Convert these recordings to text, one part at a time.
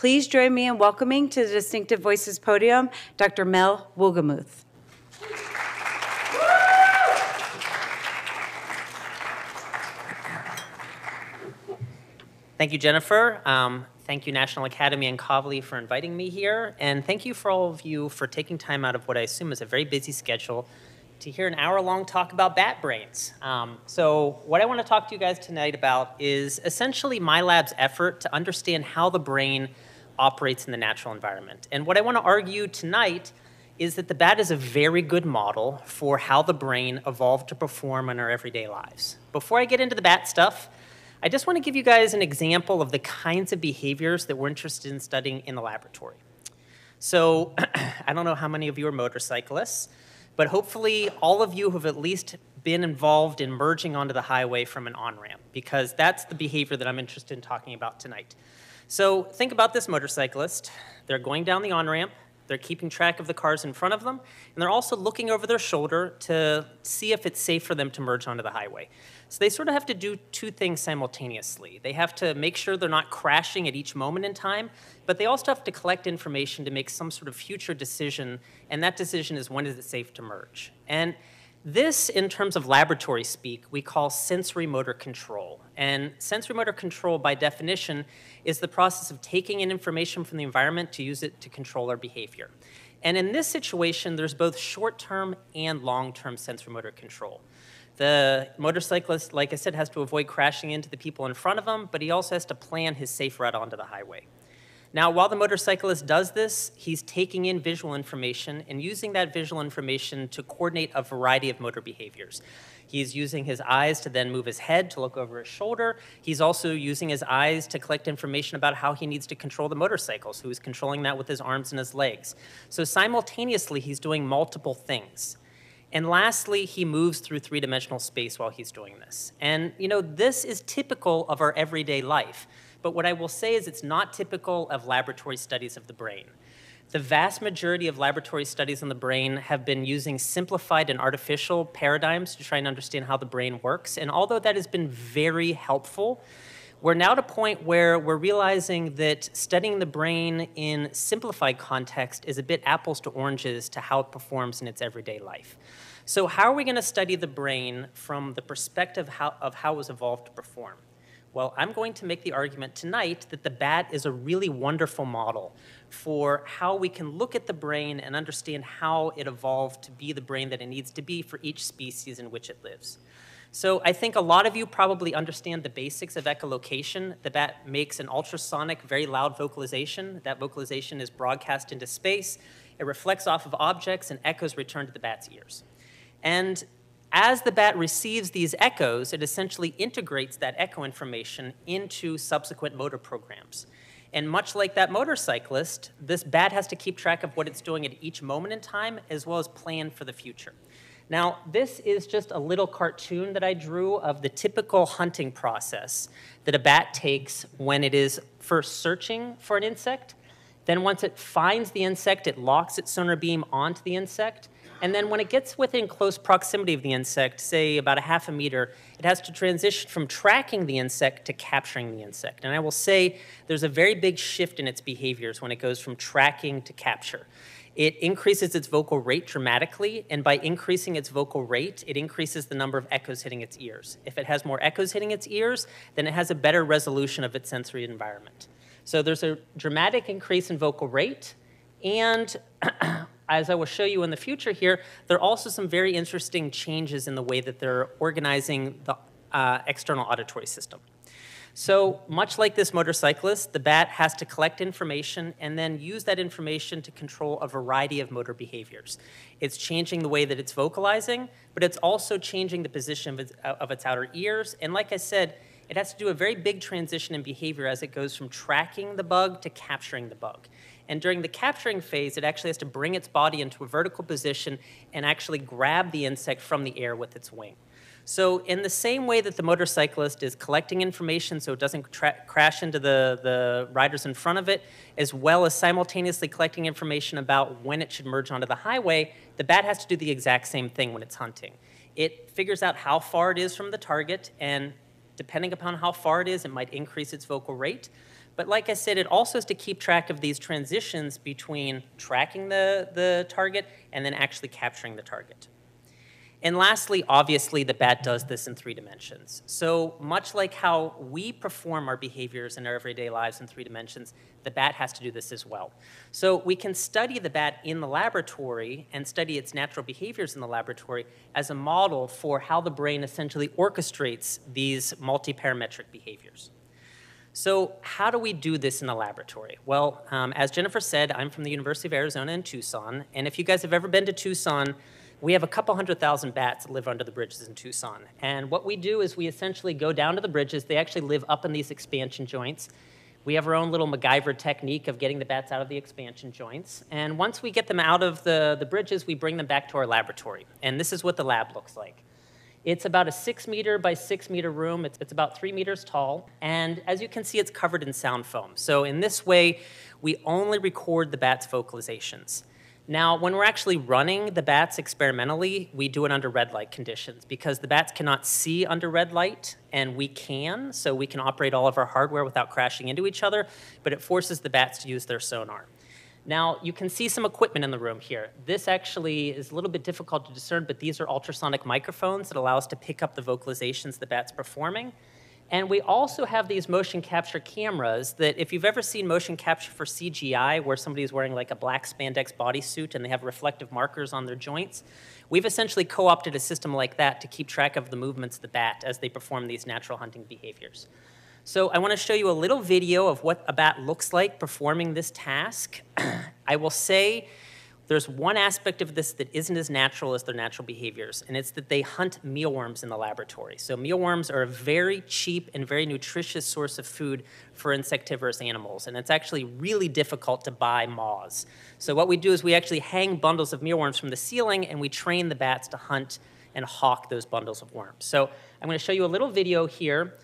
Please join me in welcoming to the Distinctive Voices podium, Dr. Melville Wohlgemuth. Thank you, Jennifer. Thank you, National Academy and Kavli, for inviting me here. And thank you for all of you for taking time out of what I assume is a very busy schedule to hear an hour-long talk about bat brains. So what I want to talk to you guys tonight about is essentially my lab's effort to understand how the brain operates in the natural environment. And what I want to argue tonight is that the bat is a very good model for how the brain evolved to perform in our everyday lives. Before I get into the bat stuff, I just want to give you guys an example of the kinds of behaviors that we're interested in studying in the laboratory. So I don't know how many of you are motorcyclists, but hopefully all of you have at least been involved in merging onto the highway from an on-ramp, because that's the behavior that I'm interested in talking about tonight. So think about this motorcyclist. They're going down the on-ramp. They're keeping track of the cars in front of them, and they're also looking over their shoulder to see if it's safe for them to merge onto the highway. So they sort of have to do two things simultaneously. They have to make sure they're not crashing at each moment in time, but they also have to collect information to make some sort of future decision, and that decision is when is it safe to merge. And this, in terms of laboratory speak, we call sensory motor control. And sensory motor control, by definition, is the process of taking in information from the environment to use it to control our behavior. And in this situation, there's both short-term and long-term sensory motor control. The motorcyclist, like I said, has to avoid crashing into the people in front of him, but he also has to plan his safe route onto the highway. Now, while the motorcyclist does this, he's taking in visual information and using that visual information to coordinate a variety of motor behaviors. He's using his eyes to then move his head to look over his shoulder. He's also using his eyes to collect information about how he needs to control the motorcycle, so he's controlling that with his arms and his legs. So simultaneously, he's doing multiple things. And lastly, he moves through three-dimensional space while he's doing this. And, you know, this is typical of our everyday life. But what I will say is it's not typical of laboratory studies of the brain. The vast majority of laboratory studies on the brain have been using simplified and artificial paradigms to try and understand how the brain works. And although that has been very helpful, we're now at a point where we're realizing that studying the brain in simplified context is a bit apples to oranges to how it performs in its everyday life. So how are we going to study the brain from the perspective of how it was evolved to perform? Well, I'm going to make the argument tonight that the bat is a really wonderful model for how we can look at the brain and understand how it evolved to be the brain that it needs to be for each species in which it lives. So I think a lot of you probably understand the basics of echolocation. The bat makes an ultrasonic, very loud vocalization. That vocalization is broadcast into space. It reflects off of objects, and echoes return to the bat's ears. And as the bat receives these echoes, it essentially integrates that echo information into subsequent motor programs. And much like that motorcyclist, this bat has to keep track of what it's doing at each moment in time, as well as plan for the future. Now, this is just a little cartoon that I drew of the typical hunting process that a bat takes when it is first searching for an insect. Then once it finds the insect, it locks its sonar beam onto the insect. And then when it gets within close proximity of the insect, say about a half a meter, it has to transition from tracking the insect to capturing the insect. And I will say there's a very big shift in its behaviors when it goes from tracking to capture. It increases its vocal rate dramatically, and by increasing its vocal rate, it increases the number of echoes hitting its ears. If it has more echoes hitting its ears, then it has a better resolution of its sensory environment. So there's a dramatic increase in vocal rate, and as I will show you in the future here, there are also some very interesting changes in the way that they're organizing the external auditory system. So much like this motorcyclist, the bat has to collect information and then use that information to control a variety of motor behaviors. It's changing the way that it's vocalizing, but it's also changing the position of its outer ears. And like I said, it has to do a very big transition in behavior as it goes from tracking the bug to capturing the bug. And during the capturing phase, it actually has to bring its body into a vertical position and actually grab the insect from the air with its wing. So in the same way that the motorcyclist is collecting information so it doesn't crash into the riders in front of it, as well as simultaneously collecting information about when it should merge onto the highway, the bat has to do the exact same thing when it's hunting. It figures out how far it is from the target, and depending upon how far it is, it might increase its vocal rate. But like I said, it also is to keep track of these transitions between tracking the target and then actually capturing the target. And lastly, obviously, the bat does this in 3 dimensions. So much like how we perform our behaviors in our everyday lives in 3 dimensions, the bat has to do this as well. So we can study the bat in the laboratory and study its natural behaviors in the laboratory as a model for how the brain essentially orchestrates these multi-parametric behaviors. So how do we do this in the laboratory? Well, as Jennifer said, I'm from the University of Arizona in Tucson, and if you guys have ever been to Tucson, we have a couple 100,000 bats that live under the bridges in Tucson. And what we do is we essentially go down to the bridges. They actually live up in these expansion joints. We have our own little MacGyver technique of getting the bats out of the expansion joints. And once we get them out of the bridges, we bring them back to our laboratory. And this is what the lab looks like. It's about a 6 meter by 6 meter room. It's about 3 meters tall. And as you can see, it's covered in sound foam. So in this way, we only record the bat's vocalizations. Now, when we're actually running the bats experimentally, we do it under red light conditions because the bats cannot see under red light, and we can, so we can operate all of our hardware without crashing into each other, but it forces the bats to use their sonar. Now, you can see some equipment in the room here. This actually is a little bit difficult to discern, but these are ultrasonic microphones that allow us to pick up the vocalizations the bat's performing. And we also have these motion capture cameras that if you've ever seen motion capture for CGI, where somebody is wearing like a black spandex bodysuit and they have reflective markers on their joints, we've essentially co-opted a system like that to keep track of the movements of the bat as they perform these natural hunting behaviors. So I want to show you a little video of what a bat looks like performing this task. I will say there's one aspect of this that isn't as natural as their natural behaviors, and it's that they hunt mealworms in the laboratory. So mealworms are a very cheap and very nutritious source of food for insectivorous animals, and it's actually really difficult to buy moths. So what we do is we actually hang bundles of mealworms from the ceiling, and we train the bats to hunt and hawk those bundles of worms. So I'm going to show you a little video here.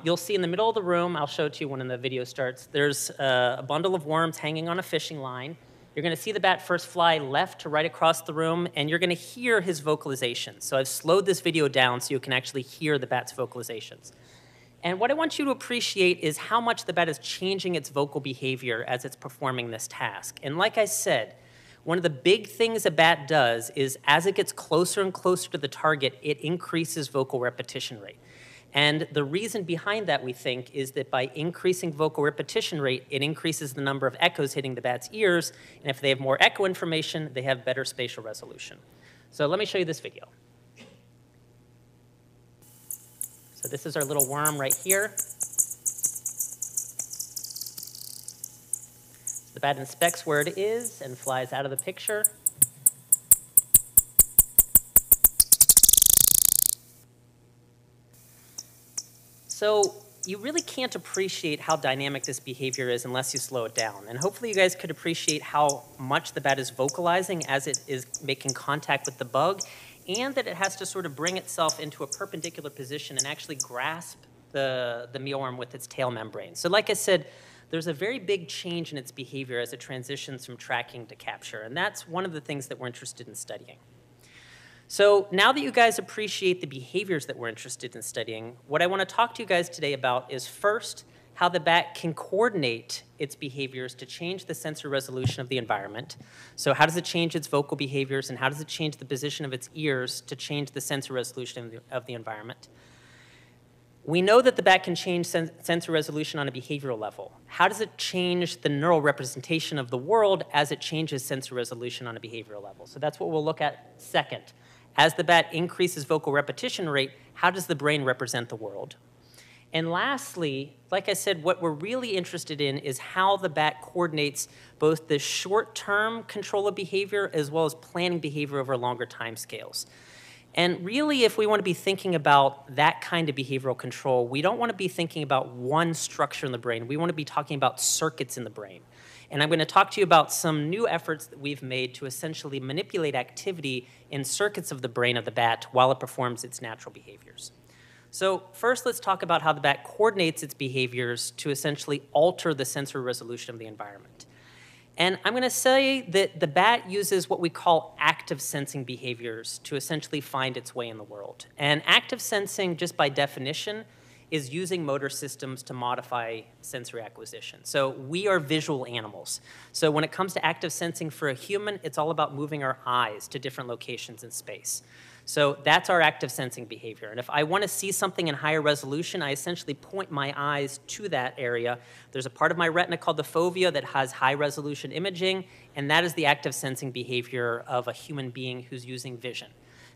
You'll see in the middle of the room, I'll show it to you when the video starts, there's a bundle of worms hanging on a fishing line. You're going to see the bat first fly left to right across the room, and you're going to hear his vocalizations. So I've slowed this video down so you can actually hear the bat's vocalizations. And what I want you to appreciate is how much the bat is changing its vocal behavior as it's performing this task. And like I said, one of the big things a bat does is as it gets closer and closer to the target, it increases vocal repetition rate. And the reason behind that, we think, is that by increasing vocal repetition rate, it increases the number of echoes hitting the bat's ears, and if they have more echo information, they have better spatial resolution. So let me show you this video. So this is our little worm right here. The bat inspects where it is and flies out of the picture. So you really can't appreciate how dynamic this behavior is unless you slow it down. And hopefully you guys could appreciate how much the bat is vocalizing as it is making contact with the bug, and that it has to sort of bring itself into a perpendicular position and actually grasp the mealworm with its tail membrane. So like I said, there's a very big change in its behavior as it transitions from tracking to capture, and that's one of the things that we're interested in studying. So now that you guys appreciate the behaviors that we're interested in studying, what I want to talk to you guys today about is first, how the bat can coordinate its behaviors to change the sensory resolution of the environment. So how does it change its vocal behaviors, and how does it change the position of its ears to change the sensory resolution of the environment? We know that the bat can change sensory resolution on a behavioral level. How does it change the neural representation of the world as it changes sensory resolution on a behavioral level? So that's what we'll look at second. As the bat increases vocal repetition rate, how does the brain represent the world? And lastly, like I said, what we're really interested in is how the bat coordinates both the short-term control of behavior as well as planning behavior over longer time scales. And really, if we want to be thinking about that kind of behavioral control, we don't want to be thinking about one structure in the brain. We want to be talking about circuits in the brain. And I'm going to talk to you about some new efforts that we've made to essentially manipulate activity in circuits of the brain of the bat while it performs its natural behaviors. So first, let's talk about how the bat coordinates its behaviors to essentially alter the sensory resolution of the environment. And I'm going to say that the bat uses what we call active sensing behaviors to essentially find its way in the world. And active sensing, just by definition, is using motor systems to modify sensory acquisition. So we are visual animals. So when it comes to active sensing for a human, it's all about moving our eyes to different locations in space. So that's our active sensing behavior. And if I want to see something in higher resolution, I essentially point my eyes to that area. There's a part of my retina called the fovea that has high resolution imaging, and that is the active sensing behavior of a human being who's using vision.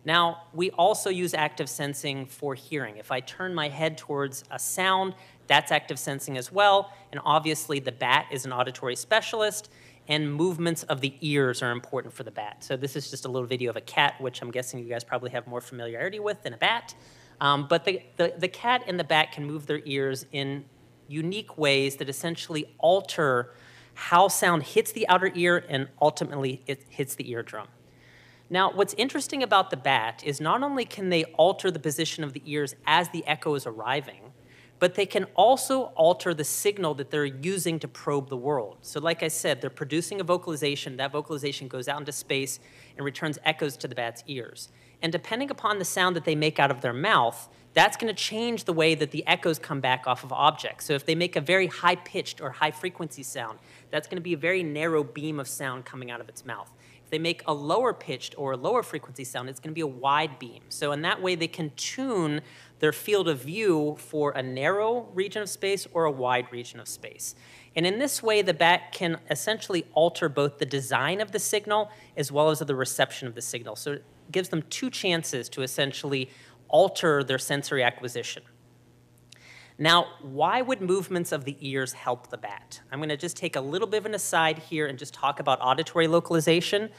Now, we also use active sensing for hearing. If I turn my head towards a sound, that's active sensing as well. And obviously, the bat is an auditory specialist, and movements of the ears are important for the bat. So this is just a little video of a cat, which I'm guessing you guys probably have more familiarity with than a bat. But the cat and the bat can move their ears in unique ways that essentially alter how sound hits the outer ear and ultimately it hits the eardrum. Now, what's interesting about the bat is not only can they alter the position of the ears as the echo is arriving, but they can also alter the signal that they're using to probe the world. So like I said, they're producing a vocalization. That vocalization goes out into space and returns echoes to the bat's ears. And depending upon the sound that they make out of their mouth, that's going to change the way that the echoes come back off of objects. So if they make a very high-pitched or high-frequency sound, that's going to be a very narrow beam of sound coming out of its mouth. If they make a lower-pitched or a lower-frequency sound, it's going to be a wide beam. So in that way, they can tune their field of view for a narrow region of space or a wide region of space. And in this way, the bat can essentially alter both the design of the signal as well as the reception of the signal. So it gives them two chances to essentially alter their sensory acquisition. Now, why would movements of the ears help the bat? I'm going to just take a little bit of an aside here and just talk about auditory localization,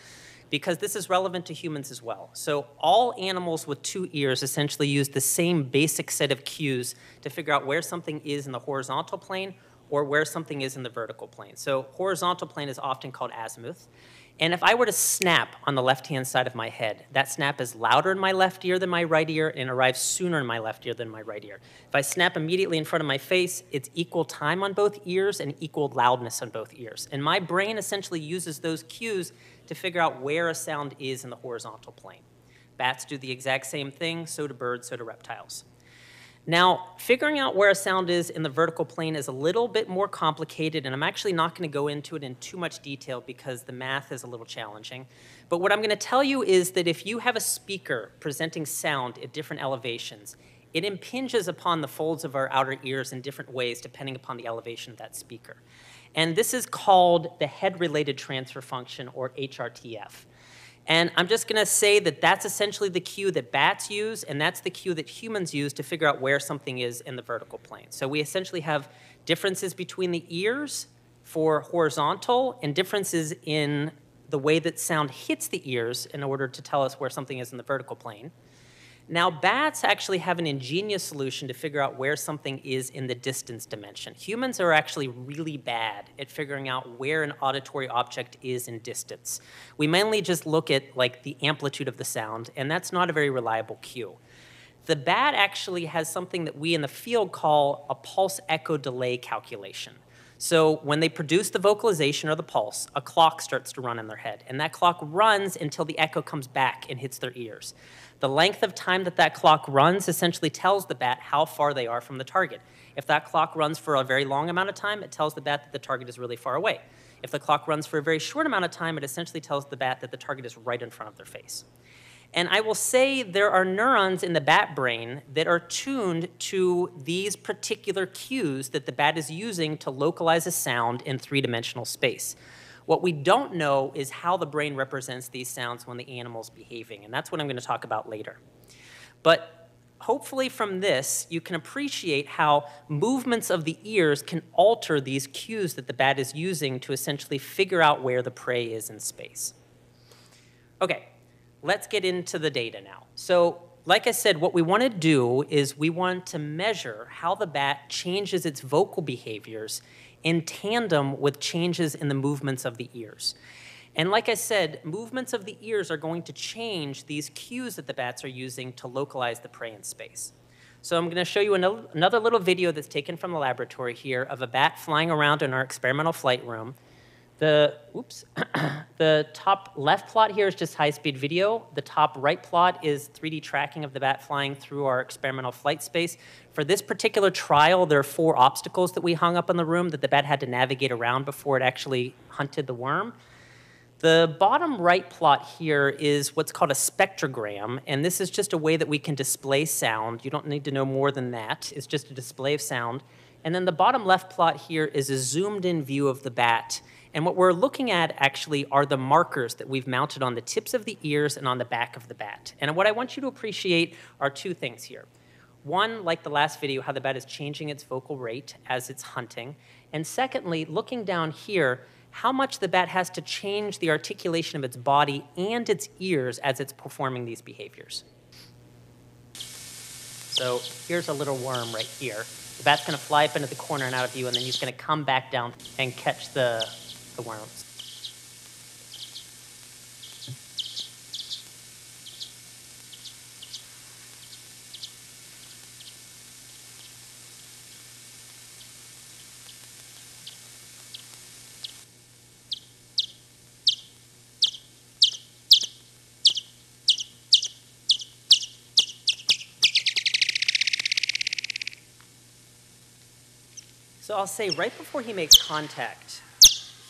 because this is relevant to humans as well. So all animals with two ears essentially use the same basic set of cues to figure out where something is in the horizontal plane or where something is in the vertical plane. So horizontal plane is often called azimuth. And if I were to snap on the left-hand side of my head, that snap is louder in my left ear than my right ear and arrives sooner in my left ear than my right ear. If I snap immediately in front of my face, it's equal time on both ears and equal loudness on both ears. And my brain essentially uses those cues to figure out where a sound is in the horizontal plane. Bats do the exact same thing, so do birds, so do reptiles. Now, figuring out where a sound is in the vertical plane is a little bit more complicated, and I'm actually not going to go into it in too much detail because the math is a little challenging. But what I'm going to tell you is that if you have a speaker presenting sound at different elevations, it impinges upon the folds of our outer ears in different ways depending upon the elevation of that speaker. And this is called the head-related transfer function, or HRTF. And I'm just going to say that that's essentially the cue that bats use, and that's the cue that humans use to figure out where something is in the vertical plane. So we essentially have differences between the ears for horizontal and differences in the way that sound hits the ears in order to tell us where something is in the vertical plane. Now, bats actually have an ingenious solution to figure out where something is in the distance dimension. Humans are actually really bad at figuring out where an auditory object is in distance. We mainly just look at like the amplitude of the sound, and that's not a very reliable cue. The bat actually has something that we in the field call a pulse echo delay calculation. So when they produce the vocalization or the pulse, a clock starts to run in their head, and that clock runs until the echo comes back and hits their ears. The length of time that that clock runs essentially tells the bat how far they are from the target. If that clock runs for a very long amount of time, it tells the bat that the target is really far away. If the clock runs for a very short amount of time, it essentially tells the bat that the target is right in front of their face. And I will say there are neurons in the bat brain that are tuned to these particular cues that the bat is using to localize a sound in three-dimensional space. What we don't know is how the brain represents these sounds when the animal's behaving, and that's what I'm going to talk about later. But hopefully from this, you can appreciate how movements of the ears can alter these cues that the bat is using to essentially figure out where the prey is in space. Okay, let's get into the data now. So, like I said, what we want to do is we want to measure how the bat changes its vocal behaviors in tandem with changes in the movements of the ears. And like I said, movements of the ears are going to change these cues that the bats are using to localize the prey in space. So I'm going to show you another little video that's taken from the laboratory here of a bat flying around in our experimental flight room. The top left plot here is just high-speed video. The top right plot is 3D tracking of the bat flying through our experimental flight space. For this particular trial, there are 4 obstacles that we hung up in the room that the bat had to navigate around before it actually hunted the worm. The bottom right plot here is what's called a spectrogram, and this is just a way that we can display sound. You don't need to know more than that. It's just a display of sound. And then the bottom left plot here is a zoomed-in view of the bat. And what we're looking at actually are the markers that we've mounted on the tips of the ears and on the back of the bat. And what I want you to appreciate are 2 things here. One, like the last video, how the bat is changing its vocal rate as it's hunting. And secondly, looking down here, how much the bat has to change the articulation of its body and its ears as it's performing these behaviors. So here's a little worm right here. The bat's going to fly up into the corner and out of view, and then he's going to come back down and catch the worms. So I'll say right before he makes contact,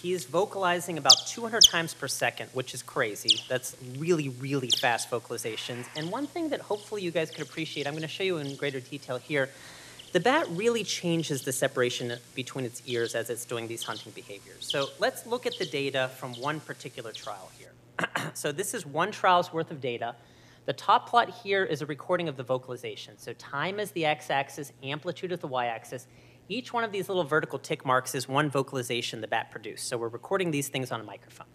he's vocalizing about 200 times per second, which is crazy. That's really, really fast vocalizations. And one thing that hopefully you guys could appreciate, I'm going to show you in greater detail here, the bat really changes the separation between its ears as it's doing these hunting behaviors. So let's look at the data from one particular trial here. So this is one trial's worth of data. The top plot here is a recording of the vocalization. So time is the x-axis, amplitude is the y-axis. Each one of these little vertical tick marks is one vocalization the bat produced. So we're recording these things on a microphone.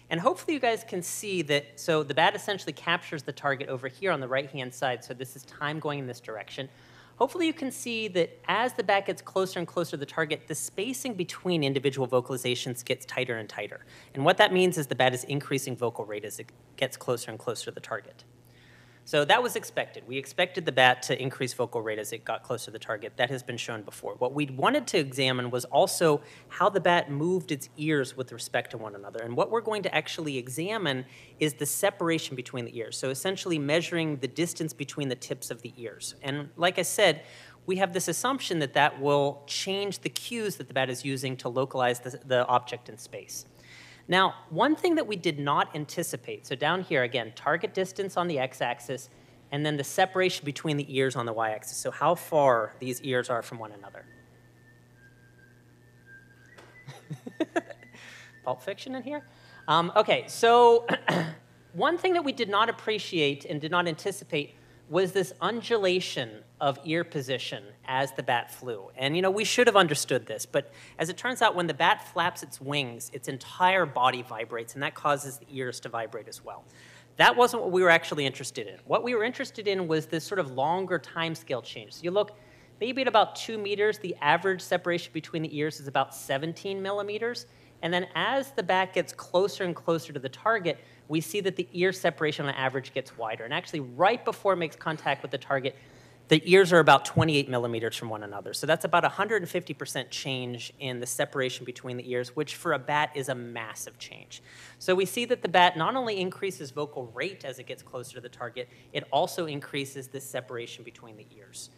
And hopefully you guys can see that, so the bat essentially captures the target over here on the right-hand side. So this is time going in this direction. Hopefully you can see that as the bat gets closer and closer to the target, the spacing between individual vocalizations gets tighter and tighter. And what that means is the bat is increasing vocal rate as it gets closer and closer to the target. So that was expected. We expected the bat to increase vocal rate as it got closer to the target. That has been shown before. What we wanted to examine was also how the bat moved its ears with respect to one another. And what we're going to actually examine is the separation between the ears. So essentially measuring the distance between the tips of the ears. And like I said, we have this assumption that that will change the cues that the bat is using to localize the object in space. Now, one thing that we did not anticipate, so down here, again, target distance on the x-axis, and then the separation between the ears on the y-axis, so how far these ears are from one another. Pulp Fiction in here? Okay, so one thing that we did not appreciate and did not anticipate was this undulation of ear position as the bat flew. And, you know, we should have understood this, but as it turns out, when the bat flaps its wings, its entire body vibrates, and that causes the ears to vibrate as well. That wasn't what we were actually interested in. What we were interested in was this sort of longer time scale change. So you look, maybe at about 2 meters, the average separation between the ears is about 17 millimeters. And then as the bat gets closer and closer to the target, we see that the ear separation on average gets wider. And actually, right before it makes contact with the target, the ears are about 28 millimeters from one another. So that's about 150% change in the separation between the ears, which for a bat is a massive change. So we see that the bat not only increases vocal rate as it gets closer to the target, it also increases this separation between the ears.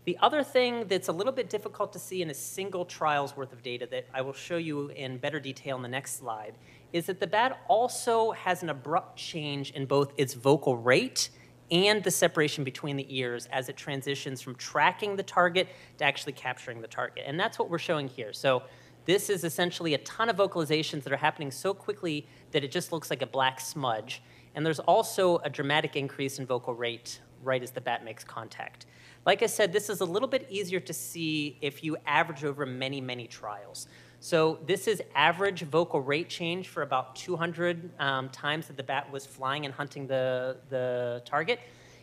The other thing that's a little bit difficult to see in a single trial's worth of data that I will show you in better detail in the next slide is that the bat also has an abrupt change in both its vocal rate and the separation between the ears as it transitions from tracking the target to actually capturing the target. And that's what we're showing here. So this is essentially a ton of vocalizations that are happening so quickly that it just looks like a black smudge. And there's also a dramatic increase in vocal rate right as the bat makes contact. Like I said, this is a little bit easier to see if you average over many, many trials. So this is average vocal rate change for about 200 times that the bat was flying and hunting the target.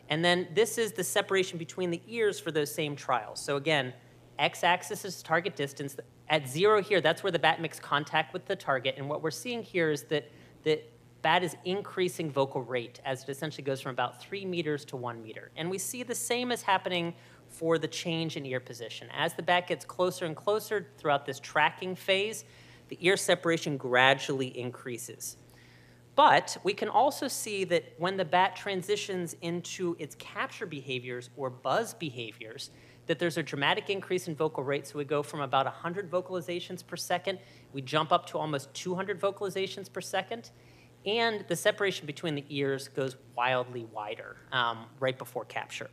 And then this is the separation between the ears for those same trials. So again, x-axis is target distance. At 0 here, that's where the bat makes contact with the target. And what we're seeing here is that the bat is increasing vocal rate as it essentially goes from about 3 meters to 1 meter. And we see the same is happening for the change in ear position. As the bat gets closer and closer throughout this tracking phase, the ear separation gradually increases. But we can also see that when the bat transitions into its capture behaviors or buzz behaviors, that there's a dramatic increase in vocal rate. So we go from about 100 vocalizations per second, we jump up to almost 200 vocalizations per second, and the separation between the ears goes wildly wider right before capture.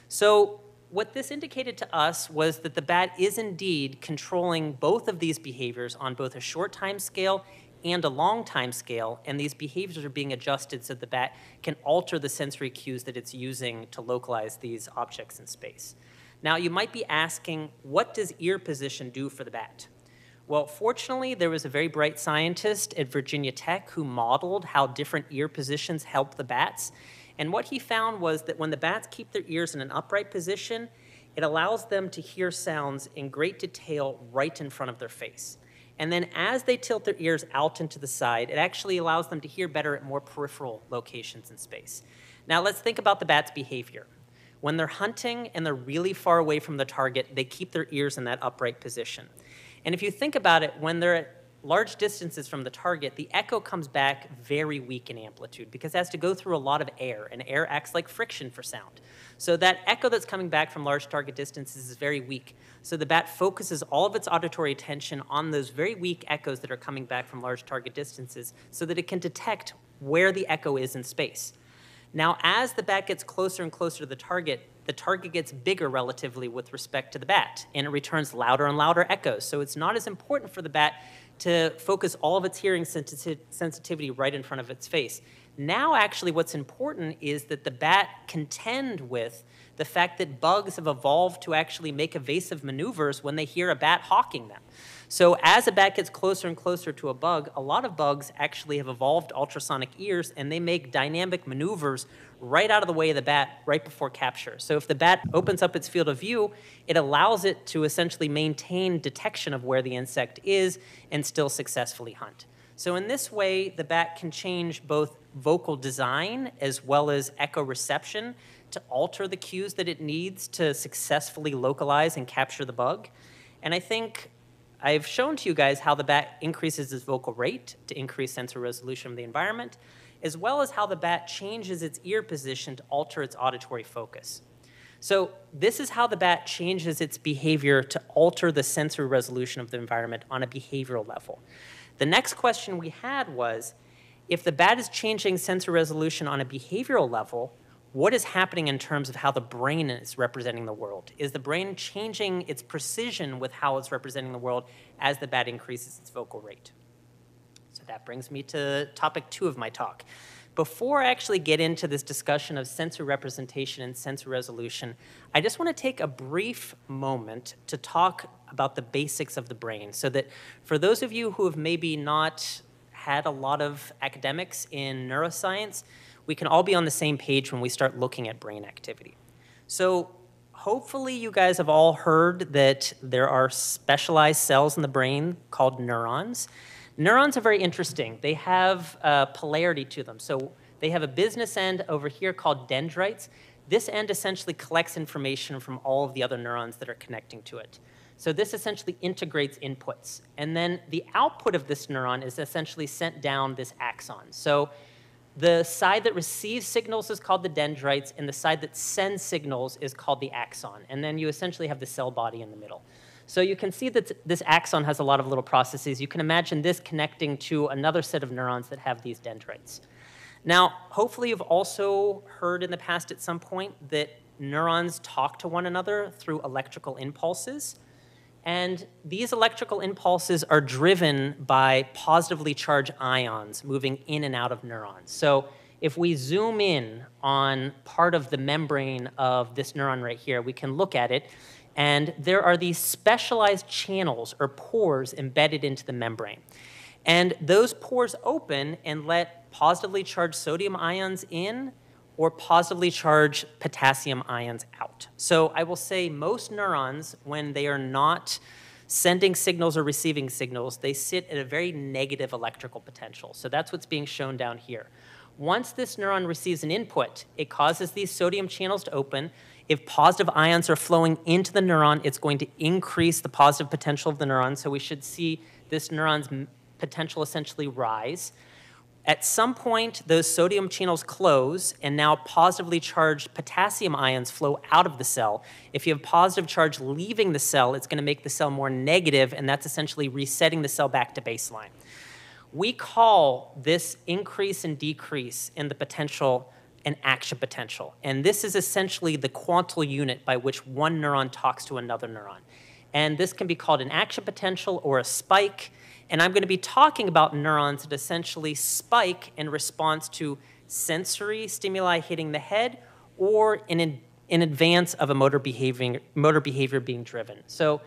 So what this indicated to us was that the bat is indeed controlling both of these behaviors on both a short time scale and a long time scale, and these behaviors are being adjusted so the bat can alter the sensory cues that it's using to localize these objects in space. Now, you might be asking, what does ear position do for the bat? Well, fortunately, there was a very bright scientist at Virginia Tech who modeled how different ear positions help the bats. And what he found was that when the bats keep their ears in an upright position, it allows them to hear sounds in great detail right in front of their face. And then as they tilt their ears out into the side, it actually allows them to hear better at more peripheral locations in space. Now, let's think about the bat's behavior. When they're hunting and they're really far away from the target, they keep their ears in that upright position. And if you think about it, when they're at large distances from the target, the echo comes back very weak in amplitude because it has to go through a lot of air, and air acts like friction for sound. So that echo that's coming back from large target distances is very weak. So the bat focuses all of its auditory attention on those very weak echoes that are coming back from large target distances so that it can detect where the echo is in space. Now, as the bat gets closer and closer to the target gets bigger relatively with respect to the bat, and it returns louder and louder echoes. So it's not as important for the bat to focus all of its hearing sensitivity right in front of its face. Now, actually, what's important is that the bat contend with the fact that bugs have evolved to actually make evasive maneuvers when they hear a bat hawking them. So as a bat gets closer and closer to a bug, a lot of bugs actually have evolved ultrasonic ears, and they make dynamic maneuvers right out of the way of the bat right before capture. So if the bat opens up its field of view, it allows it to essentially maintain detection of where the insect is and still successfully hunt. So in this way, the bat can change both vocal design as well as echo reception to alter the cues that it needs to successfully localize and capture the bug. And I think I've shown to you guys how the bat increases its vocal rate to increase sensor resolution of the environment, as well as how the bat changes its ear position to alter its auditory focus. So this is how the bat changes its behavior to alter the sensory resolution of the environment on a behavioral level. The next question we had was, if the bat is changing sensor resolution on a behavioral level, what is happening in terms of how the brain is representing the world? Is the brain changing its precision with how it's representing the world as the bat increases its vocal rate? So that brings me to topic 2 of my talk. Before I actually get into this discussion of sensor representation and sensor resolution, I just want to take a brief moment to talk about the basics of the brain, so that for those of you who have maybe not had a lot of academics in neuroscience, we can all be on the same page when we start looking at brain activity. So hopefully you guys have all heard that there are specialized cells in the brain called neurons. Neurons are very interesting. They have polarity to them. So they have a business end over here called dendrites. This end essentially collects information from all of the other neurons that are connecting to it. So this essentially integrates inputs. And then the output of this neuron is essentially sent down this axon. So the side that receives signals is called the dendrites, and the side that sends signals is called the axon. And then you essentially have the cell body in the middle. So you can see that this axon has a lot of little processes. You can imagine this connecting to another set of neurons that have these dendrites. Now, hopefully you've also heard in the past at some point that neurons talk to one another through electrical impulses. And these electrical impulses are driven by positively charged ions moving in and out of neurons. So if we zoom in on part of the membrane of this neuron right here, we can look at it, and there are these specialized channels or pores embedded into the membrane. And those pores open and let positively charged sodium ions in or positively charged potassium ions out. So I will say most neurons, when they are not sending signals or receiving signals, they sit at a very negative electrical potential. So that's what's being shown down here. Once this neuron receives an input, it causes these sodium channels to open. If positive ions are flowing into the neuron, it's going to increase the positive potential of the neuron. So we should see this neuron's potential essentially rise. At some point, those sodium channels close, and now positively charged potassium ions flow out of the cell. If you have positive charge leaving the cell, it's going to make the cell more negative, and that's essentially resetting the cell back to baseline. We call this increase and decrease in the potential an action potential, and this is essentially the quantal unit by which one neuron talks to another neuron. And this can be called an action potential or a spike. And I'm going to be talking about neurons that essentially spike in response to sensory stimuli hitting the head or in advance of a motor behavior being driven. So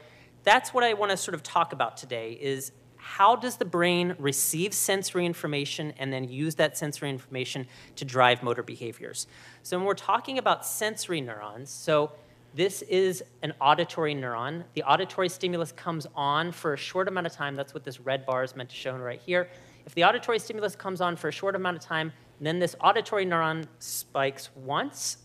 that's what I want to sort of talk about today is how does the brain receive sensory information and then use that sensory information to drive motor behaviors. So when we're talking about sensory neurons, so this is an auditory neuron. The auditory stimulus comes on for a short amount of time. That's what this red bar is meant to show right here. If the auditory stimulus comes on for a short amount of time, then this auditory neuron spikes once.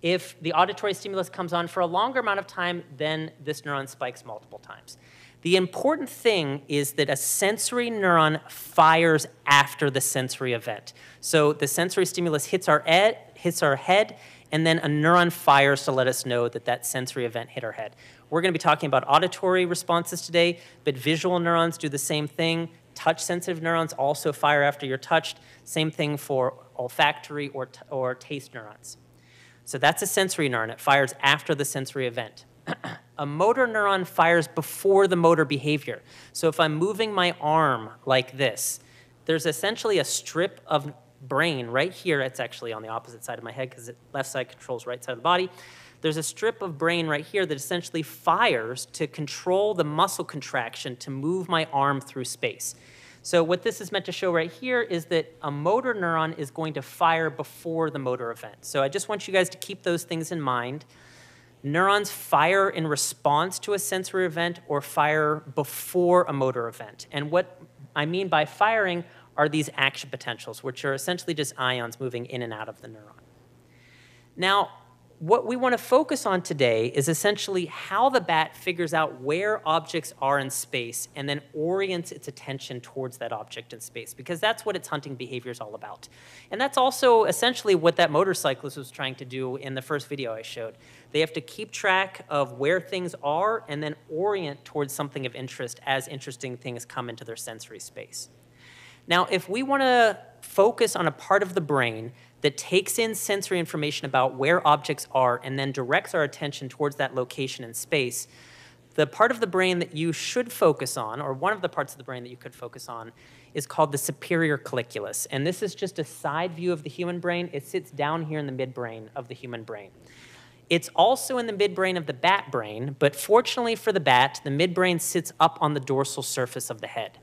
If the auditory stimulus comes on for a longer amount of time, then this neuron spikes multiple times. The important thing is that a sensory neuron fires after the sensory event. So the sensory stimulus hits our head, and then a neuron fires to let us know that that sensory event hit our head. We're going to be talking about auditory responses today, but visual neurons do the same thing. Touch-sensitive neurons also fire after you're touched. Same thing for olfactory or taste neurons. So that's a sensory neuron. It fires after the sensory event. A motor neuron fires before the motor behavior. So if I'm moving my arm like this, there's essentially a strip of brain right here. It's actually on the opposite side of my head because the left side controls right side of the body. There's a strip of brain right here that essentially fires to control the muscle contraction to move my arm through space. So what this is meant to show right here is that a motor neuron is going to fire before the motor event. So I just want you guys to keep those things in mind. Neurons fire in response to a sensory event or fire before a motor event. And what I mean by firing are these action potentials, which are essentially just ions moving in and out of the neuron. Now, what we want to focus on today is essentially how the bat figures out where objects are in space and then orients its attention towards that object in space, because that's what its hunting behavior is all about. And that's also essentially what that motorcyclist was trying to do in the first video I showed. They have to keep track of where things are and then orient towards something of interest as interesting things come into their sensory space. Now, if we want to focus on a part of the brain that takes in sensory information about where objects are and then directs our attention towards that location in space, the part of the brain that you should focus on, or one of the parts of the brain that you could focus on, is called the superior colliculus. And this is just a side view of the human brain. It sits down here in the midbrain of the human brain. It's also in the midbrain of the bat brain, but fortunately for the bat, the midbrain sits up on the dorsal surface of the head.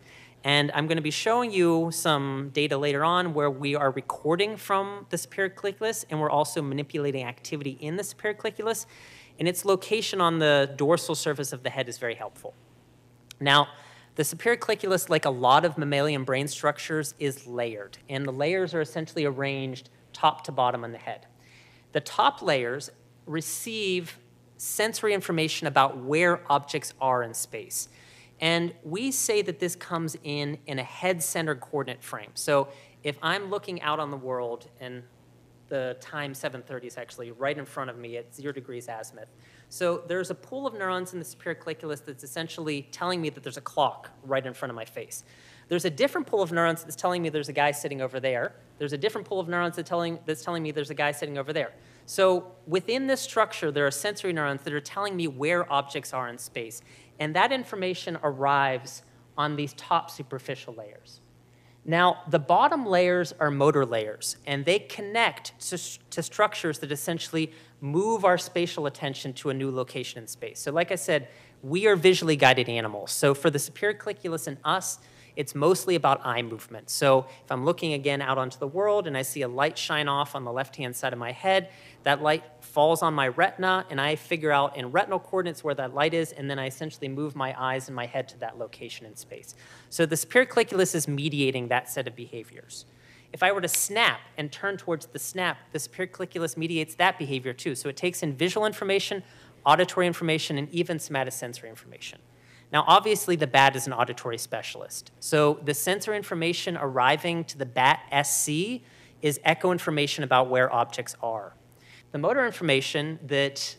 And I'm going to be showing you some data later on where we are recording from the superior colliculus, and we're also manipulating activity in the superior colliculus. And its location on the dorsal surface of the head is very helpful. Now, the superior colliculus, like a lot of mammalian brain structures, is layered. And the layers are essentially arranged top to bottom on the head. The top layers receive sensory information about where objects are in space. And we say that this comes in a head-centered coordinate frame. So if I'm looking out on the world, and the time 7:30 is actually right in front of me at 0 degrees azimuth. So there's a pool of neurons in the superior colliculus that's essentially telling me that there's a clock right in front of my face. There's a different pool of neurons that's telling me there's a guy sitting over there. There's a different pool of neurons that's telling me there's a guy sitting over there. So within this structure, there are sensory neurons that are telling me where objects are in space. And that information arrives on these top superficial layers. Now, the bottom layers are motor layers, and they connect to structures that essentially move our spatial attention to a new location in space. So like I said, we are visually guided animals. So for the superior colliculus in us, it's mostly about eye movement. So if I'm looking again out onto the world and I see a light shine off on the left-hand side of my head, that light falls on my retina, and I figure out in retinal coordinates where that light is, and then I essentially move my eyes and my head to that location in space. So the superior colliculus is mediating that set of behaviors. If I were to snap and turn towards the snap, the superior colliculus mediates that behavior too. So it takes in visual information, auditory information, and even somatosensory information. Now, obviously, the bat is an auditory specialist. So the sensor information arriving to the bat SC is echo information about where objects are. The motor information that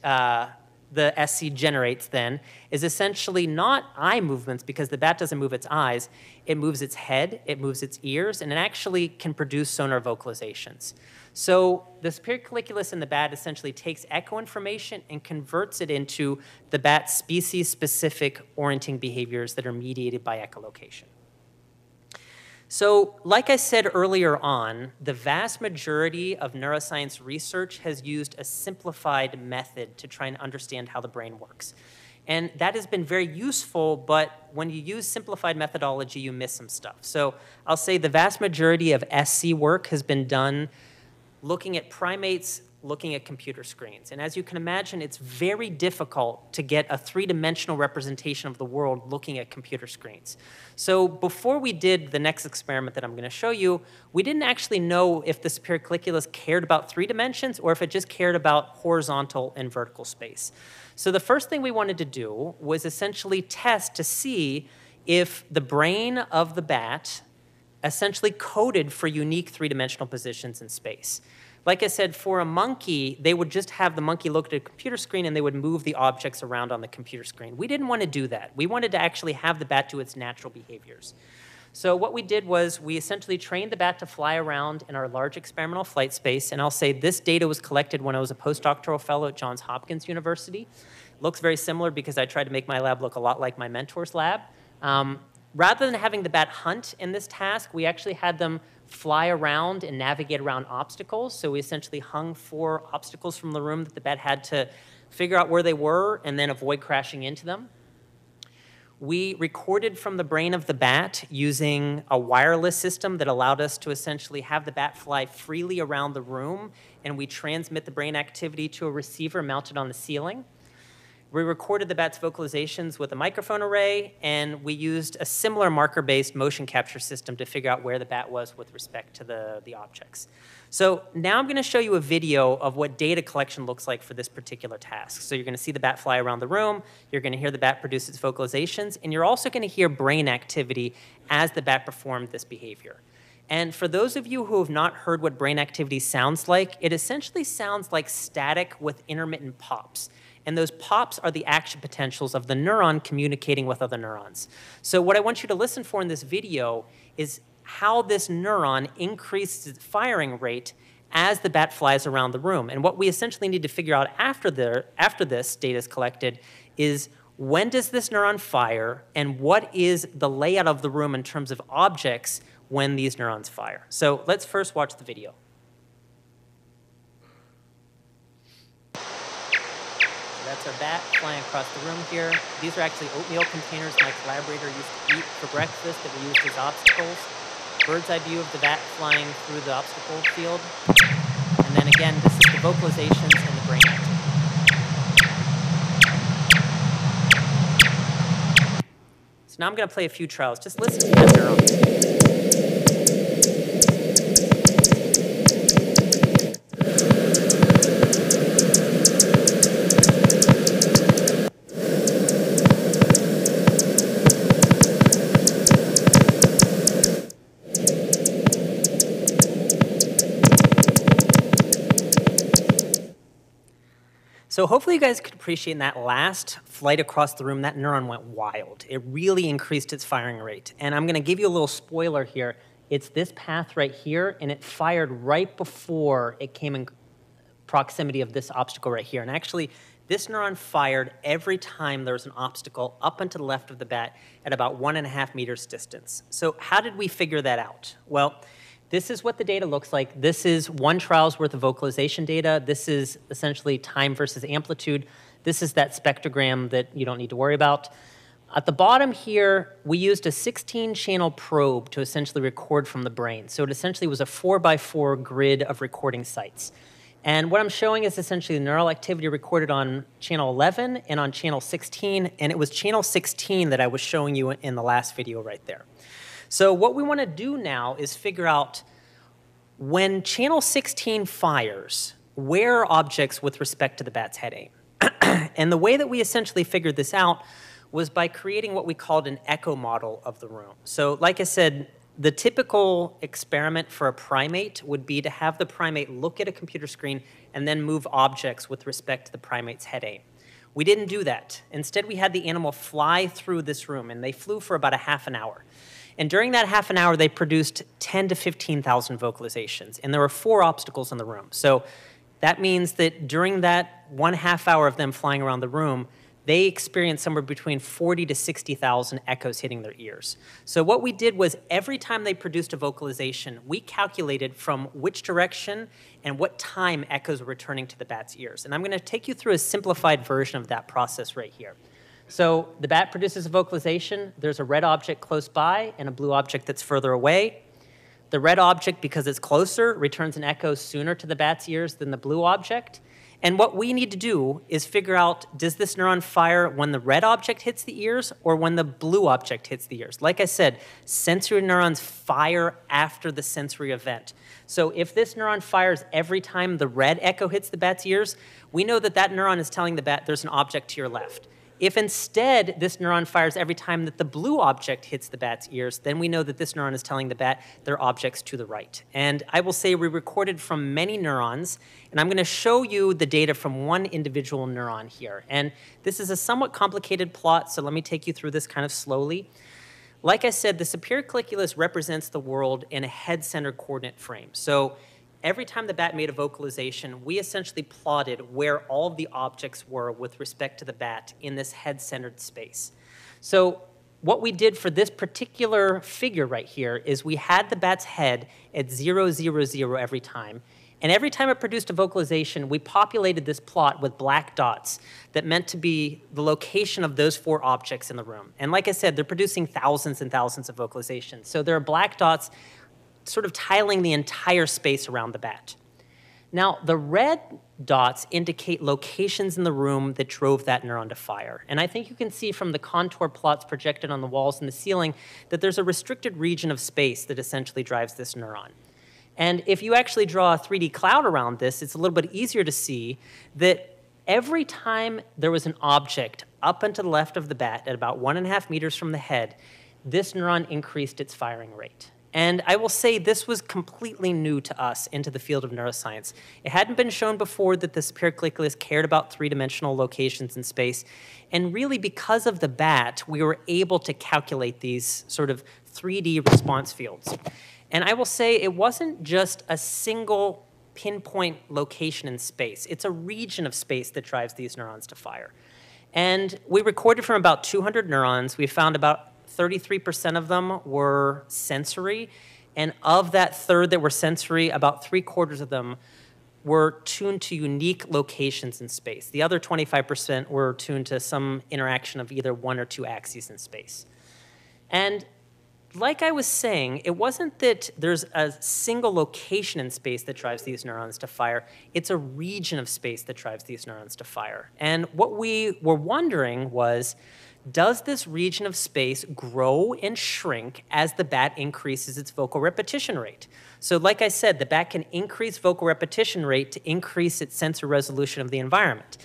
the SC generates then is essentially not eye movements, because the bat doesn't move its eyes. It moves its head, it moves its ears, and it actually can produce sonar vocalizations. So the superior colliculus in the bat essentially takes echo information and converts it into the bat's species-specific orienting behaviors that are mediated by echolocation. So, like I said earlier on, the vast majority of neuroscience research has used a simplified method to try and understand how the brain works. And that has been very useful, but when you use simplified methodology, you miss some stuff. So I'll say the vast majority of SC work has been done looking at primates, looking at computer screens. And as you can imagine, it's very difficult to get a three-dimensional representation of the world looking at computer screens. So before we did the next experiment that I'm going to show you, we didn't actually know if the superior colliculus cared about 3 dimensions or if it just cared about horizontal and vertical space. So the first thing we wanted to do was essentially test to see if the brain of the bat essentially coded for unique 3-dimensional positions in space. Like I said, for a monkey, they would just have the monkey look at a computer screen and they would move the objects around on the computer screen. We didn't want to do that. We wanted to actually have the bat do its natural behaviors. So what we did was we essentially trained the bat to fly around in our large experimental flight space. And I'll say this data was collected when I was a postdoctoral fellow at Johns Hopkins University. It looks very similar because I tried to make my lab look a lot like my mentor's lab. Rather than having the bat hunt in this task, we actually had them fly around and navigate around obstacles. So we essentially hung 4 obstacles from the room that the bat had to figure out where they were and then avoid crashing into them. We recorded from the brain of the bat using a wireless system that allowed us to essentially have the bat fly freely around the room, and we transmit the brain activity to a receiver mounted on the ceiling. We recorded the bat's vocalizations with a microphone array, and we used a similar marker-based motion capture system to figure out where the bat was with respect to the objects. So now I'm going to show you a video of what data collection looks like for this particular task. So you're going to see the bat fly around the room, you're going to hear the bat produce its vocalizations, and you're also going to hear brain activity as the bat performed this behavior. And for those of you who have not heard what brain activity sounds like, it essentially sounds like static with intermittent pops. And those pops are the action potentials of the neuron communicating with other neurons. So what I want you to listen for in this video is how this neuron increases its firing rate as the bat flies around the room. And what we essentially need to figure out after this data is collected is when does this neuron fire and what is the layout of the room in terms of objects when these neurons fire. So let's first watch the video. That's our bat flying across the room here. These are actually oatmeal containers my collaborator used to eat for breakfast that we used as obstacles. Bird's eye view of the bat flying through the obstacle field. And then again, this is the vocalizations and the brain activity. So now I'm going to play a few trials. Just listen to the neurons. So hopefully you guys could appreciate in that last flight across the room, that neuron went wild. It really increased its firing rate. And I'm going to give you a little spoiler here. It's this path right here, and it fired right before it came in proximity of this obstacle right here. And actually, this neuron fired every time there was an obstacle up and to the left of the bat at about 1.5 meters distance. So how did we figure that out? Well, this is what the data looks like. This is 1 trial's worth of vocalization data. This is essentially time versus amplitude. This is that spectrogram that you don't need to worry about. At the bottom here, we used a 16-channel probe to essentially record from the brain. So it essentially was a 4x4 grid of recording sites. And what I'm showing is essentially the neural activity recorded on channel 11 and on channel 16. And it was channel 16 that I was showing you in the last video right there. So what we want to do now is figure out when channel 16 fires, where are objects with respect to the bat's head aim? And the way that we essentially figured this out was by creating what we called an echo model of the room. So like I said, the typical experiment for a primate would be to have the primate look at a computer screen and then move objects with respect to the primate's head aim. We didn't do that. Instead, we had the animal fly through this room, and they flew for about a half an hour. And during that half an hour, they produced 10 to 15,000 vocalizations, and there were 4 obstacles in the room. So that means that during that 1/2 hour of them flying around the room, they experienced somewhere between 40 to 60,000 echoes hitting their ears. So what we did was every time they produced a vocalization, we calculated from which direction and what time echoes were returning to the bat's ears. And I'm going to take you through a simplified version of that process right here. So the bat produces a vocalization. There's a red object close by and a blue object that's further away. The red object, because it's closer, returns an echo sooner to the bat's ears than the blue object. And what we need to do is figure out, does this neuron fire when the red object hits the ears or when the blue object hits the ears? Like I said, sensory neurons fire after the sensory event. So if this neuron fires every time the red echo hits the bat's ears, we know that that neuron is telling the bat there's an object to your left. If instead this neuron fires every time that the blue object hits the bat's ears, then we know that this neuron is telling the bat there are objects to the right. And I will say we recorded from many neurons, and I'm going to show you the data from one individual neuron here. And this is a somewhat complicated plot, so let me take you through this kind of slowly. Like I said, the superior colliculus represents the world in a head-centered coordinate frame. So every time the bat made a vocalization, we essentially plotted where all of the objects were with respect to the bat in this head-centered space. So what we did for this particular figure right here is we had the bat's head at 0, 0, 0 every time. And every time it produced a vocalization, we populated this plot with black dots that meant to be the location of those 4 objects in the room. And like I said, they're producing thousands and thousands of vocalizations. So there are black dots sort of tiling the entire space around the bat. Now, the red dots indicate locations in the room that drove that neuron to fire. And I think you can see from the contour plots projected on the walls and the ceiling that there's a restricted region of space that essentially drives this neuron. And if you actually draw a 3D cloud around this, it's a little bit easier to see that every time there was an object up and to the left of the bat at about 1.5 meters from the head, this neuron increased its firing rate. And I will say this was completely new to us into the field of neuroscience. It hadn't been shown before that the superior colliculus cared about 3-dimensional locations in space. And really, because of the bat, we were able to calculate these sort of 3D response fields. And I will say it wasn't just a single pinpoint location in space. It's a region of space that drives these neurons to fire. And we recorded from about 200 neurons. We found about 33% of them were sensory, and of that third that were sensory, about 3/4 of them were tuned to unique locations in space. The other 25% were tuned to some interaction of either 1 or 2 axes in space. And like I was saying, it wasn't that there's a single location in space that drives these neurons to fire. It's a region of space that drives these neurons to fire. And what we were wondering was, does this region of space grow and shrink as the bat increases its vocal repetition rate? So like I said, the bat can increase vocal repetition rate to increase its sensor resolution of the environment.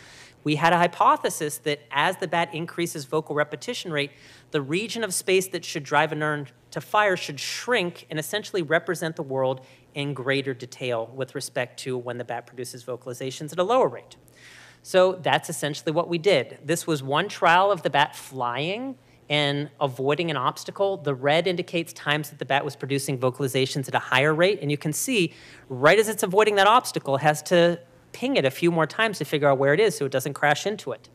We had a hypothesis that as the bat increases vocal repetition rate, the region of space that should drive a neuron to fire should shrink and essentially represent the world in greater detail with respect to when the bat produces vocalizations at a lower rate. So that's essentially what we did. This was one trial of the bat flying and avoiding an obstacle. The red indicates times that the bat was producing vocalizations at a higher rate, and you can see right as it's avoiding that obstacle, it has to ping it a few more times to figure out where it is so it doesn't crash into it.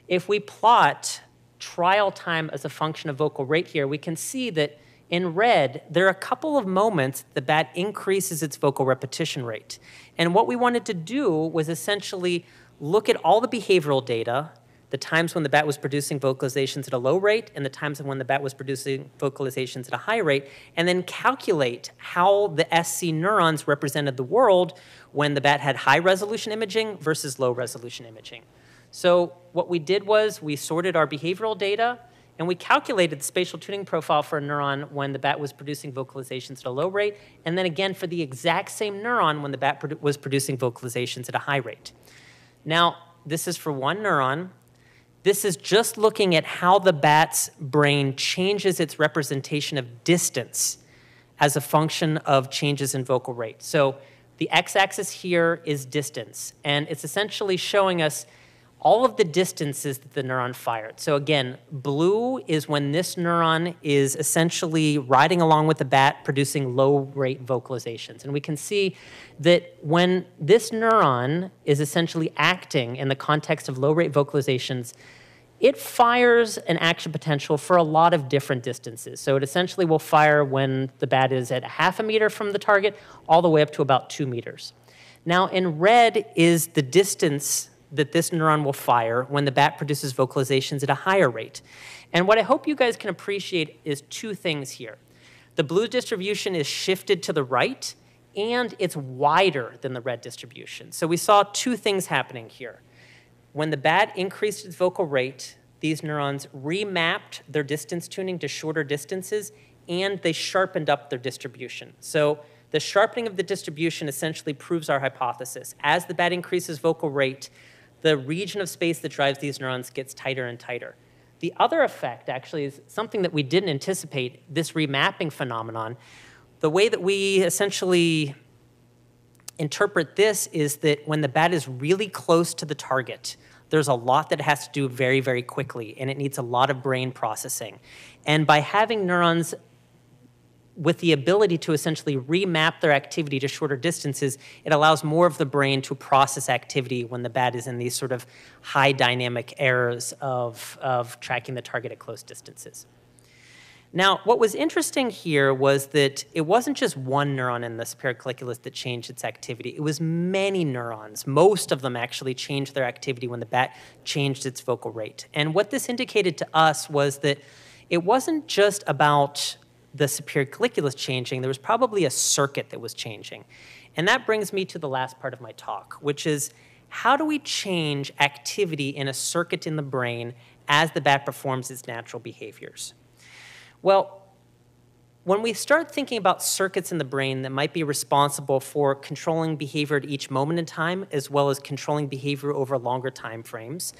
If we plot trial time as a function of vocal rate here, we can see that in red, there are a couple of moments the bat increases its vocal repetition rate. And what we wanted to do was essentially look at all the behavioral data, the times when the bat was producing vocalizations at a low rate and the times when the bat was producing vocalizations at a high rate, and then calculate how the SC neurons represented the world when the bat had high-resolution imaging versus low-resolution imaging. So what we did was we sorted our behavioral data, and we calculated the spatial tuning profile for a neuron when the bat was producing vocalizations at a low rate, and then again for the exact same neuron when the bat was producing vocalizations at a high rate. Now, this is for one neuron. This is just looking at how the bat's brain changes its representation of distance as a function of changes in vocal rate. So the x-axis here is distance, and it's essentially showing us all of the distances that the neuron fired. So again, blue is when this neuron is essentially riding along with the bat, producing low-rate vocalizations. And we can see that when this neuron is essentially acting in the context of low-rate vocalizations, it fires an action potential for a lot of different distances. So it essentially will fire when the bat is at 0.5 meter from the target, all the way up to about 2 meters. Now, in red is the distance that this neuron will fire when the bat produces vocalizations at a higher rate. And what I hope you guys can appreciate is two things here. The blue distribution is shifted to the right, and it's wider than the red distribution. So we saw two things happening here. When the bat increased its vocal rate, these neurons remapped their distance tuning to shorter distances, and they sharpened up their distribution. So the sharpening of the distribution essentially proves our hypothesis. As the bat increases vocal rate, the region of space that drives these neurons gets tighter and tighter. The other effect actually is something that we didn't anticipate, this remapping phenomenon. The way that we essentially interpret this is that when the bat is really close to the target, there's a lot that it has to do very, very quickly, and it needs a lot of brain processing. And by having neurons with the ability to essentially remap their activity to shorter distances, it allows more of the brain to process activity when the bat is in these sort of high dynamic errors of tracking the target at close distances. Now, what was interesting here was that it wasn't just one neuron in the superior colliculus that changed its activity. It was many neurons. Most of them actually changed their activity when the bat changed its vocal rate. And what this indicated to us was that it wasn't just about the superior colliculus changing. There was probably a circuit that was changing. And that brings me to the last part of my talk, which is how do we change activity in a circuit in the brain as the bat performs its natural behaviors? Well, when we start thinking about circuits in the brain that might be responsible for controlling behavior at each moment in time, as well as controlling behavior over longer time frames,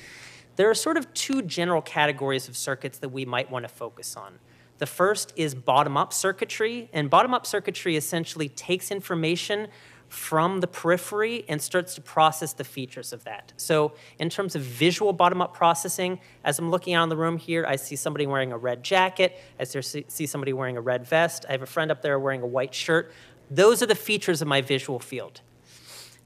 there are sort of two general categories of circuits that we might want to focus on. The first is bottom-up circuitry, and bottom-up circuitry essentially takes information from the periphery and starts to process the features of that. So in terms of visual bottom-up processing, as I'm looking out in the room here, I see somebody wearing a red jacket. I see somebody wearing a red vest. I have a friend up there wearing a white shirt. Those are the features of my visual field.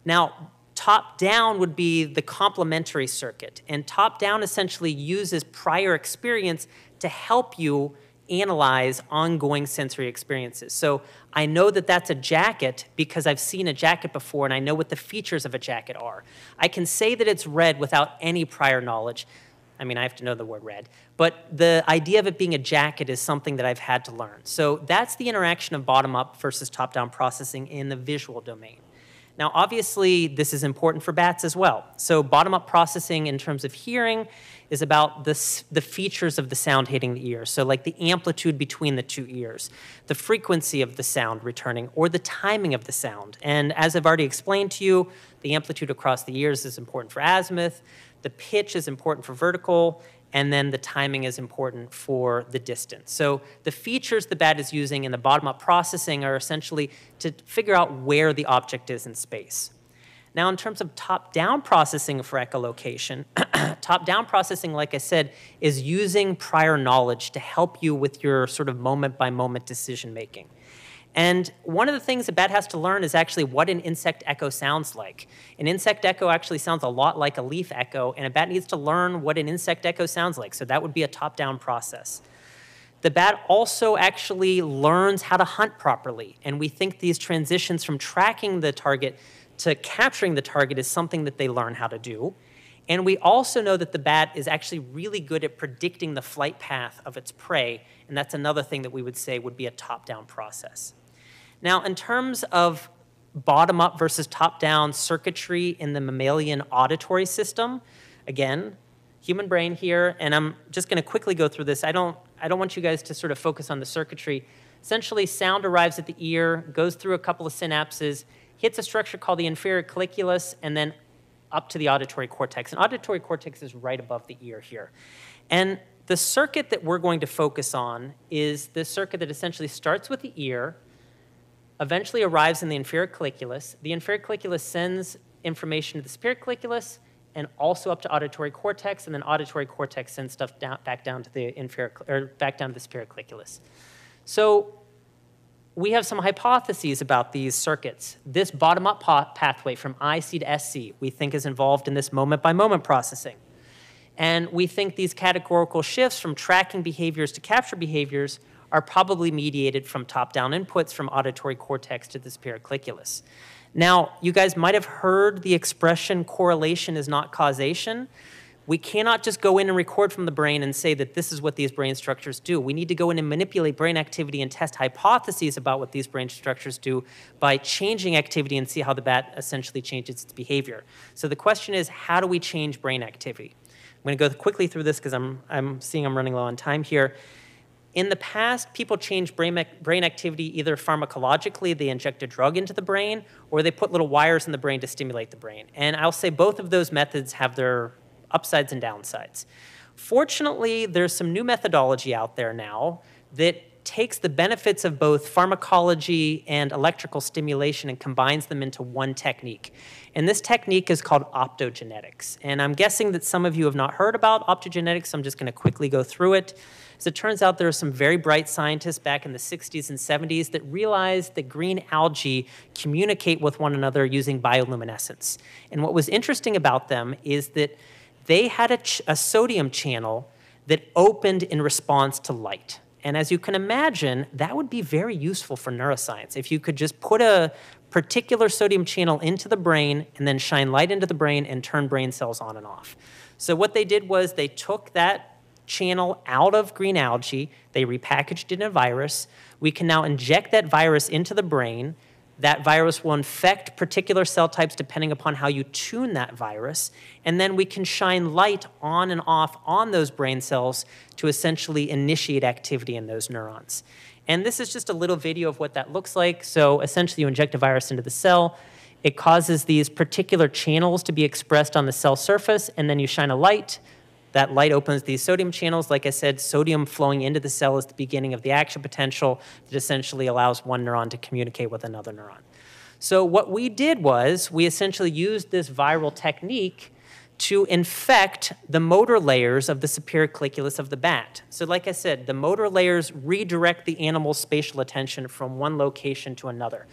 Now, top-down would be the complementary circuit, and top-down essentially uses prior experience to help you analyze ongoing sensory experiences. So I know that that's a jacket because I've seen a jacket before and I know what the features of a jacket are. I can say that it's red without any prior knowledge. I mean, I have to know the word red. But the idea of it being a jacket is something that I've had to learn. So that's the interaction of bottom-up versus top-down processing in the visual domain. Now, obviously, this is important for bats as well. So bottom-up processing in terms of hearing is about the features of the sound hitting the ear. So like the amplitude between the two ears, the frequency of the sound returning, or the timing of the sound. And as I've already explained to you, the amplitude across the ears is important for azimuth, the pitch is important for vertical, and then the timing is important for the distance. So the features the bat is using in the bottom-up processing are essentially to figure out where the object is in space. Now, in terms of top-down processing for echolocation, top-down processing, like I said, is using prior knowledge to help you with your sort of moment-by-moment decision-making. And one of the things a bat has to learn is actually what an insect echo sounds like. An insect echo actually sounds a lot like a leaf echo, and a bat needs to learn what an insect echo sounds like. So that would be a top-down process. The bat also actually learns how to hunt properly, and we think these transitions from tracking the target to capturing the target is something that they learn how to do. And we also know that the bat is actually really good at predicting the flight path of its prey, and that's another thing that we would say would be a top-down process. Now, in terms of bottom-up versus top-down circuitry in the mammalian auditory system, again, human brain here, and I'm just going to quickly go through this. I don't want you guys to sort of focus on the circuitry. Essentially, sound arrives at the ear, goes through a couple of synapses, hits a structure called the inferior colliculus, and then up to the auditory cortex. And auditory cortex is right above the ear here. And the circuit that we're going to focus on is the circuit that essentially starts with the ear, eventually arrives in the inferior colliculus. The inferior colliculus sends information to the superior colliculus and also up to auditory cortex, and then auditory cortex sends stuff back down to the back down to the superior colliculus. So we have some hypotheses about these circuits. This bottom-up pathway from IC to SC we think is involved in this moment-by-moment processing. And we think these categorical shifts from tracking behaviors to capture behaviors are probably mediated from top-down inputs from auditory cortex to the superior colliculus. Now, you guys might have heard the expression correlation is not causation. We cannot just go in and record from the brain and say that this is what these brain structures do. We need to go in and manipulate brain activity and test hypotheses about what these brain structures do by changing activity and see how the bat essentially changes its behavior. So the question is, how do we change brain activity? I'm going to go quickly through this because I'm seeing I'm running low on time here. In the past, people changed brain activity either pharmacologically, they inject a drug into the brain, or they put little wires in the brain to stimulate the brain. And I'll say both of those methods have their upsides and downsides. Fortunately, there's some new methodology out there now that takes the benefits of both pharmacology and electrical stimulation and combines them into one technique. And this technique is called optogenetics. And I'm guessing that some of you have not heard about optogenetics, so I'm just going to quickly go through it. As it turns out, there are some very bright scientists back in the 60s and 70s that realized that green algae communicate with one another using bioluminescence. And what was interesting about them is that they had a sodium channel that opened in response to light. And as you can imagine, that would be very useful for neuroscience. If you could just put a particular sodium channel into the brain and then shine light into the brain and turn brain cells on and off. So what they did was they took that channel out of green algae, they repackaged it in a virus. We can now inject that virus into the brain. That virus will infect particular cell types depending upon how you tune that virus. And then we can shine light on and off on those brain cells to essentially initiate activity in those neurons. And this is just a little video of what that looks like. So essentially you inject a virus into the cell. It causes these particular channels to be expressed on the cell surface, and then you shine a light. That light opens these sodium channels. Like I said, sodium flowing into the cell is the beginning of the action potential that essentially allows one neuron to communicate with another neuron. So what we did was we essentially used this viral technique to infect the motor layers of the superior colliculus of the bat. So like I said, the motor layers redirect the animal's spatial attention from one location to another.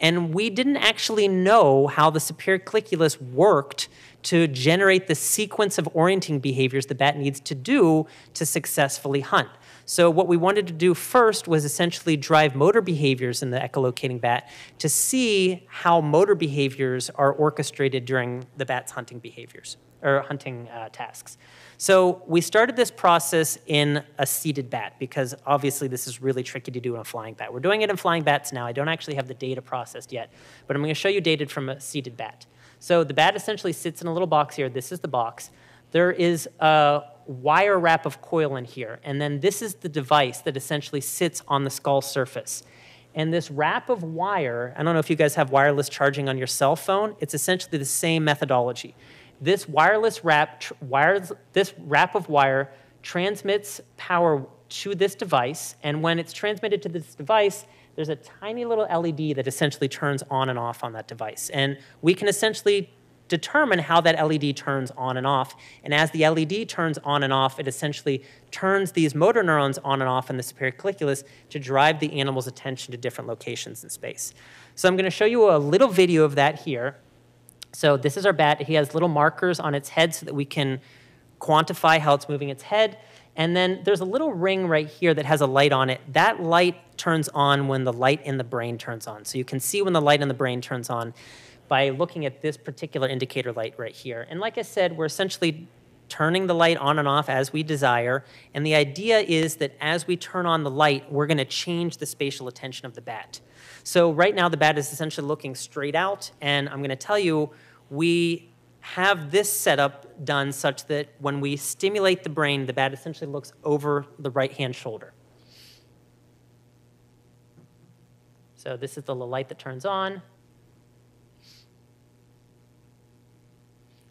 And we didn't actually know how the superior colliculus worked to generate the sequence of orienting behaviors the bat needs to do to successfully hunt. So what we wanted to do first was essentially drive motor behaviors in the echolocating bat to see how motor behaviors are orchestrated during the bat's hunting behaviors, or hunting tasks. So we started this process in a seated bat because obviously this is really tricky to do in a flying bat. We're doing it in flying bats now. I don't actually have the data processed yet, but I'm going to show you data from a seated bat. So the bat essentially sits in a little box here. This is the box. There is a wire wrap of coil in here, and then this is the device that essentially sits on the skull surface. And this wrap of wire, I don't know if you guys have wireless charging on your cell phone, it's essentially the same methodology. This wrap of wire transmits power to this device, and when it's transmitted to this device, there's a tiny little LED that essentially turns on and off on that device. And we can essentially determine how that LED turns on and off. And as the LED turns on and off, it essentially turns these motor neurons on and off in the superior colliculus to drive the animal's attention to different locations in space. So I'm going to show you a little video of that here. So this is our bat. He has little markers on its head so that we can quantify how it's moving its head. And then there's a little ring right here that has a light on it. That light turns on when the light in the brain turns on. So you can see when the light in the brain turns on by looking at this particular indicator light right here. And like I said, we're essentially turning the light on and off as we desire. And the idea is that as we turn on the light, we're going to change the spatial attention of the bat. So right now the bat is essentially looking straight out. And I'm going to tell you, we have this setup done such that when we stimulate the brain, the bat essentially looks over the right-hand shoulder. So this is the light that turns on.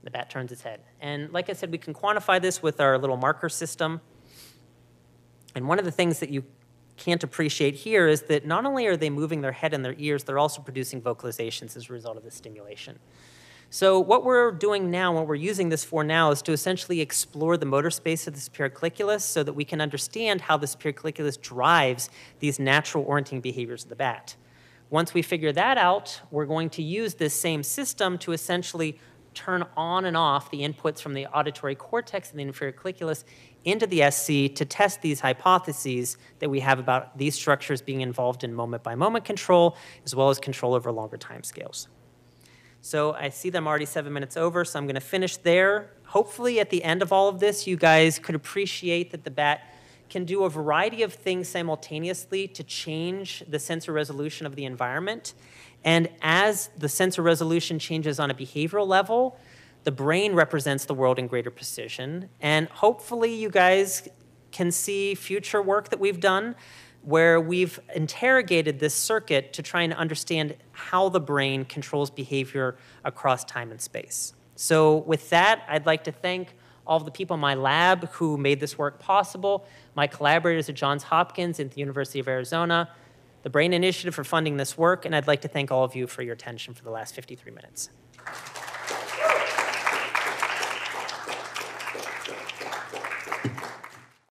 The bat turns its head. And like I said, we can quantify this with our little marker system. And one of the things that you can't appreciate here is that not only are they moving their head and their ears, they're also producing vocalizations as a result of the stimulation. So what we're doing now, what we're using this for now, is to essentially explore the motor space of the superior colliculus so that we can understand how the superior colliculus drives these natural orienting behaviors of the bat. Once we figure that out, we're going to use this same system to essentially turn on and off the inputs from the auditory cortex and the inferior colliculus into the SC to test these hypotheses that we have about these structures being involved in moment-by-moment control, as well as control over longer timescales. So I see that I'm already 7 minutes over, so I'm going to finish there. Hopefully at the end of all of this, you guys could appreciate that the bat can do a variety of things simultaneously to change the sensor resolution of the environment. And as the sensor resolution changes on a behavioral level, the brain represents the world in greater precision. And hopefully you guys can see future work that we've done where we've interrogated this circuit to try and understand how the brain controls behavior across time and space. So with that, I'd like to thank all of the people in my lab who made this work possible, my collaborators at Johns Hopkins and the University of Arizona, the Brain Initiative for funding this work, and I'd like to thank all of you for your attention for the last 53 minutes.